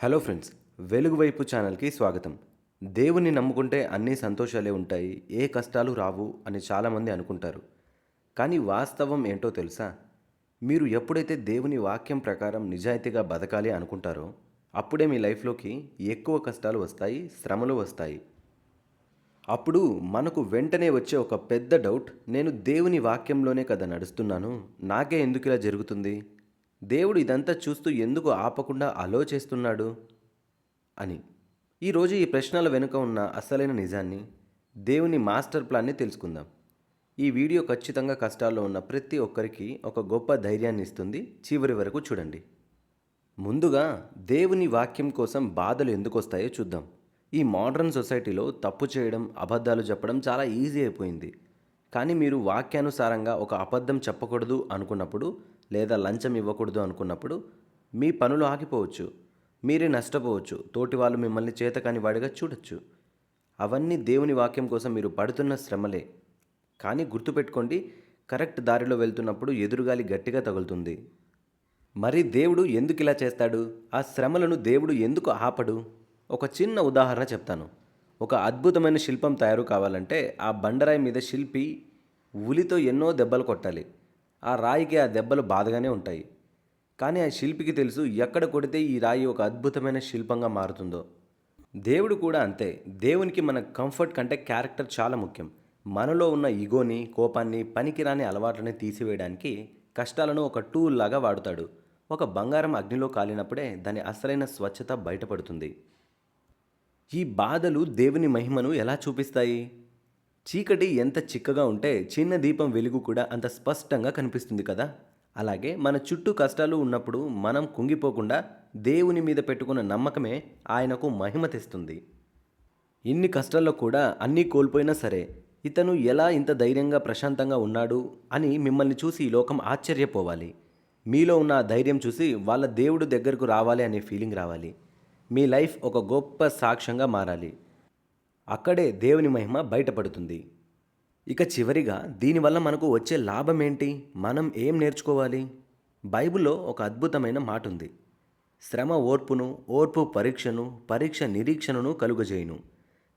Hello friends, వెలుగు వైపు ఛానల్కి స్వాగతం. దేవుని నమ్ముకుంటే అన్ని సంతోషాలే ఉంటాయి, ఏ కష్టాలు రావు అని చాలామంది అనుకుంటారు. కానీ వాస్తవం ఏంటో తెలుసా? మీరు ఎప్పుడైతే దేవుని వాక్యం ప్రకారం నిజాయితీగా బతకాలి అనుకుంటారో, అప్పుడే మీ లైఫ్లోకి ఎక్కువ కష్టాలు వస్తాయి, శ్రమలు వస్తాయి. అప్పుడు మనకు వెంటనే వచ్చే ఒక పెద్ద డౌట్, నేను దేవుని వాక్యంలోనే కదా నడుస్తున్నాను, నాకే ఎందుకు ఇలా జరుగుతుంది? దేవుడు ఇదంతా చూస్తూ ఎందుకు ఆపకుండా అలో చేస్తున్నాడు అని. ఈరోజు ఈ ప్రశ్నల వెనుక ఉన్న అసలైన నిజాన్ని, దేవుని మాస్టర్ ప్లాన్ని తెలుసుకుందాం. ఈ వీడియో ఖచ్చితంగా కష్టాల్లో ఉన్న ప్రతి ఒక్కరికి ఒక గొప్ప ధైర్యాన్ని ఇస్తుంది. చివరి వరకు చూడండి. ముందుగా దేవుని వాక్యం కోసం బాధలు ఎందుకు వస్తాయో చూద్దాం. ఈ మోడర్న్ సొసైటీలో తప్పు చేయడం, అబద్ధాలు చెప్పడం చాలా ఈజీ అయిపోయింది. కానీ మీరు వాక్యానుసారంగా ఒక అబద్ధం చెప్పకూడదు అనుకున్నప్పుడు, లేదా లంచం ఇవ్వకూడదు అనుకున్నప్పుడు మీ పనులు ఆగిపోవచ్చు. మీరే నష్టపోవచ్చు. తోటి వాళ్ళు మిమ్మల్ని చేతకాని వాడిగా చూడొచ్చు. అవన్నీ దేవుని వాక్యం కోసం మీరు పడుతున్న శ్రమలే. కానీ గుర్తుపెట్టుకోండి, కరెక్ట్ దారిలో వెళ్తున్నప్పుడు ఎదురుగాలి గట్టిగా తగులుతుంది. మరి దేవుడు ఎందుకు ఇలా చేస్తాడు? ఆ శ్రమలను దేవుడు ఎందుకు ఆపడు? ఒక చిన్న ఉదాహరణ చెప్తాను. ఒక అద్భుతమైన శిల్పం తయారు కావాలంటే ఆ బండరాయి మీద శిల్పి ఉలితో ఎన్నో దెబ్బలు కొట్టాలి. ఆ రాయికి ఆ దెబ్బలు బాధగానే ఉంటాయి. కానీ ఆ శిల్పికి తెలుసు ఎక్కడ కొడితే ఈ రాయి ఒక అద్భుతమైన శిల్పంగా మారుతుందో. దేవుడు కూడా అంతే. దేవునికి మన కంఫర్ట్ కంటే క్యారెక్టర్ చాలా ముఖ్యం. మనలో ఉన్న ఈగోని, కోపాన్ని, పనికిరాని అలవాట్లని తీసివేయడానికి కష్టాలను ఒక టూల్ లాగా వాడుతాడు. ఒక బంగారం అగ్నిలో కాలినప్పుడే దాని అసలైన స్వచ్ఛత బయటపడుతుంది. ఈ బాధలు దేవుని మహిమను ఎలా చూపిస్తాయి? చీకటి ఎంత చిక్కగా ఉంటే చిన్న దీపం వెలుగు కూడా అంత స్పష్టంగా కనిపిస్తుంది కదా. అలాగే మన చుట్టూ కష్టాలు ఉన్నప్పుడు మనం కుంగిపోకుండా దేవుని మీద పెట్టుకున్న నమ్మకమే ఆయనకు మహిమ తెస్తుంది. ఇన్ని కష్టాల్లో కూడా అన్నీ కోల్పోయినా సరే, ఇతను ఎలా ఇంత ధైర్యంగా ప్రశాంతంగా ఉన్నాడు అని మిమ్మల్ని చూసి ఈ లోకం ఆశ్చర్యపోవాలి. మీలో ఉన్న ఆ ధైర్యం చూసి వాళ్ళ దేవుడు దగ్గరకు రావాలి అనే ఫీలింగ్ రావాలి. మీ లైఫ్ ఒక గొప్ప సాక్ష్యంగా మారాలి. అక్కడే దేవుని మహిమ బయటపడుతుంది. ఇక చివరిగా దీనివల్ల మనకు వచ్చే లాభం ఏంటి? మనం ఏం నేర్చుకోవాలి? బైబిల్లో ఒక అద్భుతమైన మాట ఉంది. శ్రమ ఓర్పును, ఓర్పు పరీక్షను, పరీక్ష నిరీక్షణను కలుగజేయును.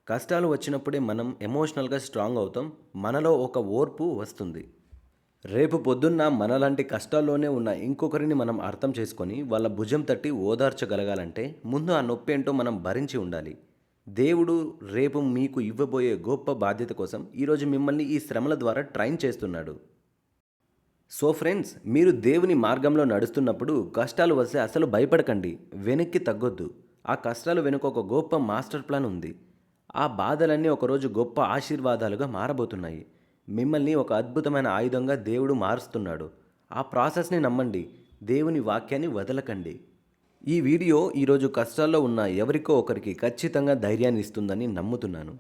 కష్టాలు వచ్చినప్పుడే మనం ఎమోషనల్గా స్ట్రాంగ్ అవుతాం. మనలో ఒక ఓర్పు వస్తుంది. రేపు పొద్దున్న మనలాంటి కష్టాల్లోనే ఉన్న ఇంకొకరిని మనం అర్థం చేసుకొని వాళ్ళ భుజం తట్టి ఓదార్చగలగాలంటే ముందు ఆ నొప్పి ఏంటో మనం భరించి ఉండాలి. దేవుడు రేపు మీకు ఇవ్వబోయే గొప్ప బాధ్యత కోసం ఈరోజు మిమ్మల్ని ఈ శ్రమల ద్వారా ట్రైన్ చేస్తున్నాడు. సో ఫ్రెండ్స్, మీరు దేవుని మార్గంలో నడుస్తున్నప్పుడు కష్టాలు వస్తే అసలు భయపడకండి, వెనక్కి తగ్గొద్దు. ఆ కష్టాలు వెనుక ఒక గొప్ప మాస్టర్ ప్లాన్ ఉంది. ఆ బాధలన్నీ ఒకరోజు గొప్ప ఆశీర్వాదాలుగా మారబోతున్నాయి. మిమ్మల్ని ఒక అద్భుతమైన ఆయుధంగా దేవుడు మారుస్తున్నాడు. ఆ ప్రాసెస్ని నమ్మండి. దేవుని వాక్యాన్ని వదలకండి. ఈ వీడియో ఈరోజు కష్టాల్లో ఉన్న ఎవరికో ఒకరికి ఖచ్చితంగా ధైర్యాన్ని ఇస్తుందని నమ్ముతున్నాను.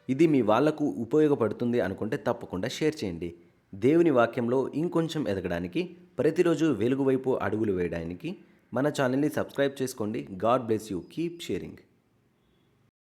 ఇది మీ వాళ్లకు ఉపయోగపడుతుంది అనుకుంటే తప్పకుండా షేర్ చేయండి. దేవుని వాక్యంలో ఇంకొంచెం ఎదగడానికి, ప్రతిరోజు వెలుగు వైపు అడుగులు వేయడానికి మన ఛానల్ని సబ్స్క్రైబ్ చేసుకోండి. God bless you. Keep sharing.